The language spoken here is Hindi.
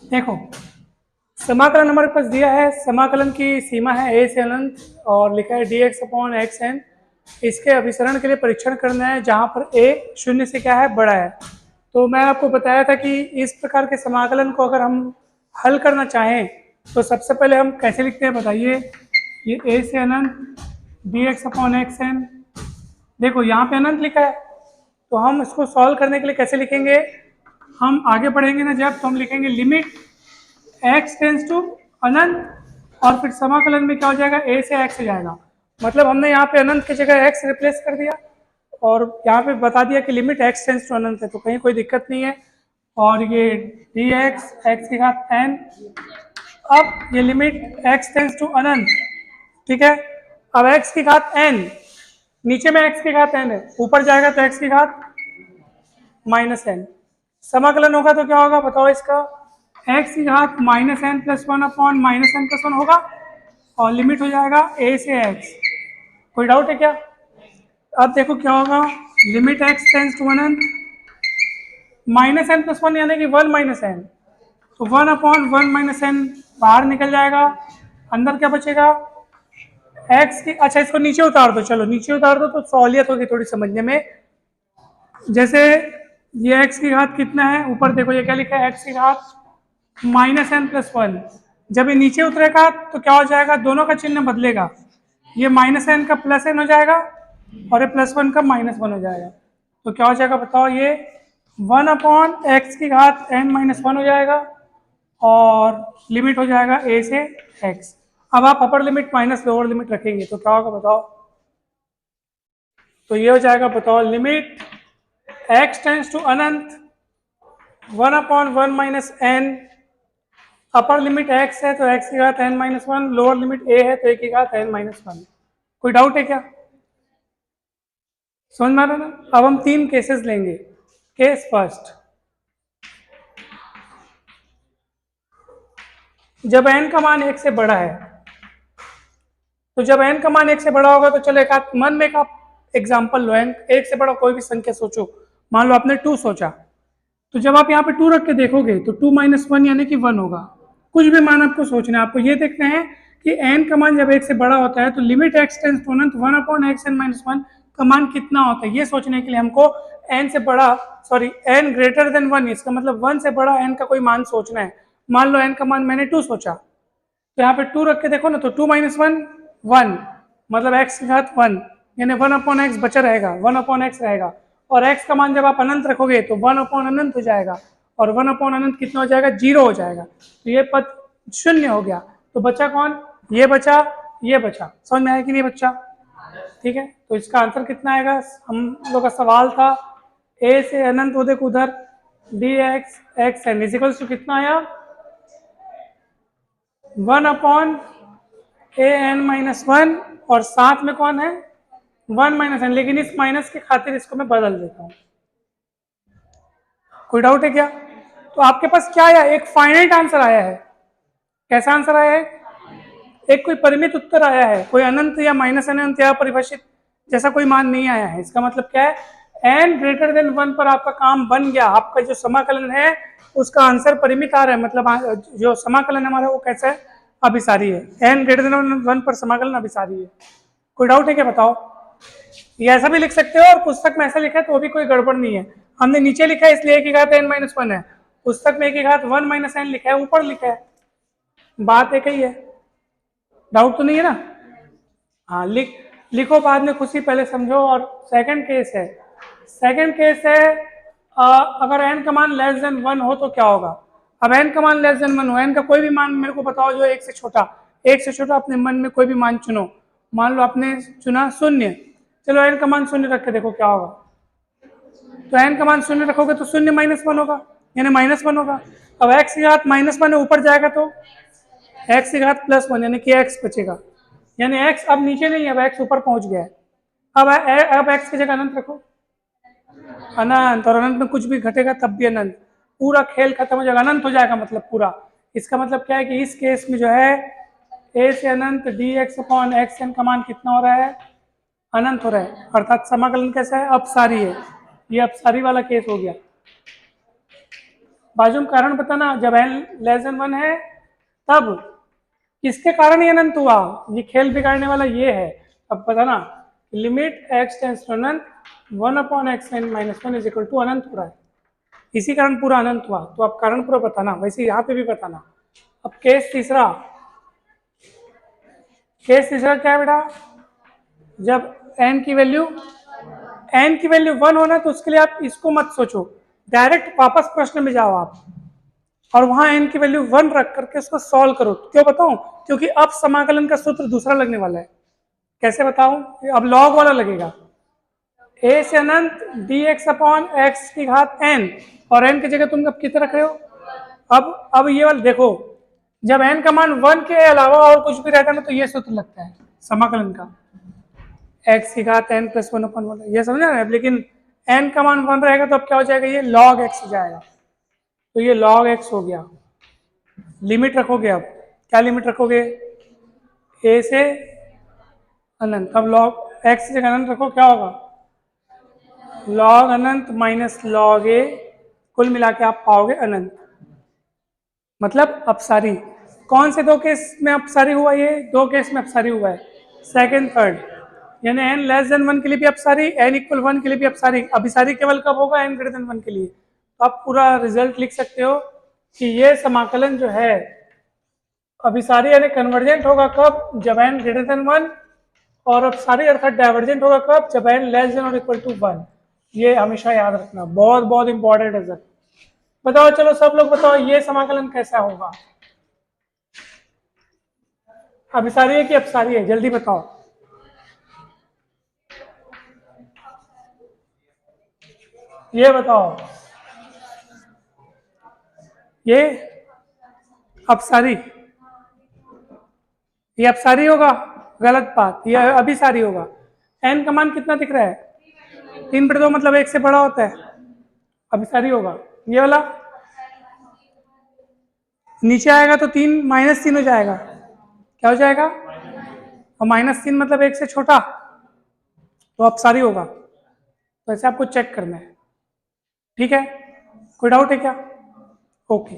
देखो, समाकलन हमारे पास दिया है, समाकलन की सीमा है a से अनंत और लिखा है dx/xn। इसके अभिसरण के लिए परीक्षण करना है जहां पर a शून्य से क्या है, बड़ा है। तो मैं आपको बताया था कि इस प्रकार के समाकलन को अगर हम हल करना चाहें तो सबसे पहले हम कैसे लिखते हैं बताइए। ये a से अनंत dx/xn, देखो यहाँ पे अनंत लिखा है, तो हम इसको सॉल्व करने के लिए कैसे लिखेंगे, हम आगे बढ़ेंगे ना जब, तो हम लिखेंगे लिमिट x टेंस टू अनंत और फिर समाकलन में क्या हो जाएगा, a से x हो जाएगा। मतलब हमने यहाँ पे अनंत की जगह x रिप्लेस कर दिया और यहाँ पे बता दिया कि लिमिट x टेंस टू अनंत है, तो कहीं कोई दिक्कत नहीं है। और ये dx x की घात n, अब ये लिमिट x टेंस टू अनंत, ठीक है। अब x की घात n, नीचे में x की घात n है, ऊपर जाएगा तो x की घात -n। समाकलन होगा तो क्या होगा बताओ इसका, x की घात -n+1/-n+1 होगा और लिमिट हो जाएगा a से x। कोई डाउट है क्या? अब देखो क्या होगा, लिमिट x टेंस टू अनंत, -n+1 यानी कि 1 - n, तो 1/1 - n बाहर निकल जाएगा, अंदर क्या बचेगा x की, अच्छा इसको नीचे उतार दो, चलो नीचे उतार दो तो सहूलियत होगी थोड़ी समझने में। जैसे ये x की घात कितना है, ऊपर देखो ये क्या लिखा है, x की घात -n+1, जब ये नीचे उतरेगा तो क्या हो जाएगा, दोनों का चिन्ह बदलेगा, ये -n का +n हो जाएगा और ये +1 का -1 हो जाएगा। तो क्या हो जाएगा बताओ, ये 1/x की घात n-1 हो जाएगा और लिमिट हो जाएगा a से x। अब आप upper limit minus lower limit रखेंगे तो क्या होगा बताओ, तो ये हो जाएगा बताओ, लिमिट x टेंस टू अनंत 1/1 - n, अपर लिमिट x है तो x की घात n-1, लोअर लिमिट a है तो a की घात n-1। कोई डाउट है क्या? समझ में आ रहा ना? अब हम 3 केसेस लेंगे। केस फर्स्ट, जब n का मान 1 से बड़ा है, तो जब n का मान 1 से बड़ा होगा तो चलो एक आध मन में एक आप एग्जाम्पल लो, n 1 से बड़ा कोई भी संख्या सोचो, मान लो आपने 2 सोचा, तो जब आप यहाँ पे 2 रख के देखोगे तो 2 - 1 यानी कि 1 होगा। कुछ भी मान आपको सोचना है, आपको ये देखना है कि n का मान जब 1 से बड़ा होता है तो लिमिट x टेंस टू अनंत 1/xn-1 का मान कितना होता है, ये सोचने के लिए हमको n से बड़ा, सॉरी n ग्रेटर देन 1, इसका मतलब 1 से बड़ा n का कोई मान सोचना है। मान लो n का मान मैंने 2 सोचा, तो यहाँ पे 2 रख के देखो ना, तो 2 - 1 1, मतलब x की घात 1, यानी 1/x बचा रहेगा, 1/x रहेगा। और x का मान जब आप अनंत रखोगे तो 1/अनंत हो जाएगा और 1/अनंत कितना हो जाएगा, 0 हो जाएगा। तो ये पद शून्य हो गया, तो बचा कौन, ये बचा, ये बचा। समझ में आया कि नहीं बच्चा? ठीक है, तो इसका आंसर कितना आएगा, हम लोग का सवाल था a से अनंत, वो देखो उधर dx xn इजिकल्स टू कितना आया, 1/an-1 और साथ में कौन है 1 - n, लेकिन इस माइनस की खातिर इसको मैं बदल देता हूं। कोई डाउट है क्या? तो आपके पास क्या आया, एक फाइनाइट आंसर आया है। कैसा आंसर आया है? एक कोई परिमित उत्तर आया है, कोई अनंत या माइनस अनंत या परिभाषित जैसा कोई मान नहीं आया है। इसका मतलब क्या है, n ग्रेटर देन 1 पर आपका काम बन गया, आपका जो समाकलन है उसका आंसर परिमित आ रहा है, मतलब जो समाकलन हमारा वो कैसा है, अभिसारी है। n ग्रेटर देन 1 पर समाकलन अभिसारी है। कोई डाउट है क्या बताओ? ये ऐसा भी लिख सकते हो और पुस्तक में ऐसा लिखा है तो वो भी कोई गड़बड़ नहीं है। हमने नीचे लिखा है इसलिए की घात n-1 है, पुस्तक में की घात 1 - n लिखा है, ऊपर लिखा है, बात एक ही है। डाउट तो नहीं है ना? हाँ, लिखो बाद में खुशी, पहले समझो। और सेकंड केस है, सेकंड केस है अगर n का मान लेस देन 1 हो तो क्या होगा। अब n का मान लेस देन 1 हो, n का कोई भी मान मेरे को बताओ जो 1 से छोटा, 1 से छोटा अपने मन में कोई भी मान चुनो। मान लो आपने चुना 0, चलो n का मान 0 रख के देखो क्या होगा। तो n का मान 0 रखोगे तो 0 - 1 होगा, यानी -1 होगा। अब x की घात -1 है, ऊपर जाएगा तो x की घात +1 यानी कि x बचेगा, यानी x अब नीचे नहीं है, अब x ऊपर पहुंच गया है। अब x की जगह अनंत रखो, अनंत, और अनंत में कुछ भी घटेगा तब भी अनंत, पूरा खेल खत्म हो जाएगा, अनंत हो जाएगा मतलब पूरा। इसका मतलब क्या है कि इस केस में जो है a से अनंत dx/xn का मान कितना हो रहा है, अनंत हो रहा है, अर्थात समाकलन कैसा है, अपसारी है। ये अपसारी वाला केस हो गया। बाजू में कारण बताना, जब n लेस देन 1 है तब किसके कारण ये अनंत हुआ, ये खेल बिगाड़ने वाला ये है। अब बताना लिमिट x टेंड्स टू अनंत 1/xn - 1 इज इक्वल टू अनंत हो रहा है, इसी कारण पूरा अनंत हुआ। तो आप कारण पूरा बताना, वैसे यहाँ पे भी बताना। अब केस तीसरा क्या है बेटा, जब n की वैल्यू 1 होना तो उसके लिए आप इसको मत सोचो, डायरेक्ट वापस प्रश्न में जाओ आप और वहां n की वैल्यू 1 रख करके उसको सॉल्व करो। क्यों बताऊं, क्योंकि अब समाकलन का सूत्र दूसरा लगने वाला है। कैसे बताऊं, अब लॉग वाला लगेगा, a से अनंत dx/x की घात n, और n की जगह तुम अब कितना रख रहे हो। अब ये वाला देखो, जब n का मान 1 के अलावा और कुछ भी रहता है ना तो ये सूत्र लगता है समाकलन का, x की घात n + 1/1, ये समझा ना। लेकिन n का मान 1 रहेगा तो अब क्या हो जाएगा, ये log x हो जाएगा। तो ये log x हो गया। लिमिट रखोगे, अब क्या लिमिट रखोगे, a से अनंत। अब log x से अनंत रखो, क्या होगा, log Anant minus log a, कुल मिला के आप पाओगे अनंत, मतलब अपसारी। कौन से दो केस में अपसारी हुआ, ये दो केस में अपसारी हुआ है, सेकंड थर्ड, यानी n लेस देन 1 के लिए भी अपसारी, n इक्वल 1 के लिए भी अपसारी। अभिसारी केवल कब होगा, n ग्रेटर देन 1 के लिए। तो आप पूरा रिजल्ट लिख सकते हो कि ये समाकलन जो है अभिसारी यानी कन्वर्जेंट होगा कब, जब n ग्रेटर देन 1, और अपसारी अर्थात डाइवर्जेंट होगा कब, जब n लेस देन और इक्वल टू 1। ये हमेशा याद रखना, बहुत बहुत इंपॉर्टेंट है सर। बताओ, चलो सब लोग बताओ, ये समाकलन कैसा होगा, अभिसारी है कि अपसारी है, जल्दी बताओ। ये बताओ, ये अपसारी, ये अपसारी होगा, गलत बात, ये अभिसारी होगा। n का मान कितना दिख रहा है, 3/2, मतलब 1 से बड़ा होता है, अभिसारी होगा। ये वाला नीचे आएगा तो 3 -3 हो जाएगा, क्या हो जाएगा, और -3 मतलब 1 से छोटा, तो अपसारी होगा। तो ऐसे आपको चेक करना है, ठीक है। कोई डाउट है क्या, ओके।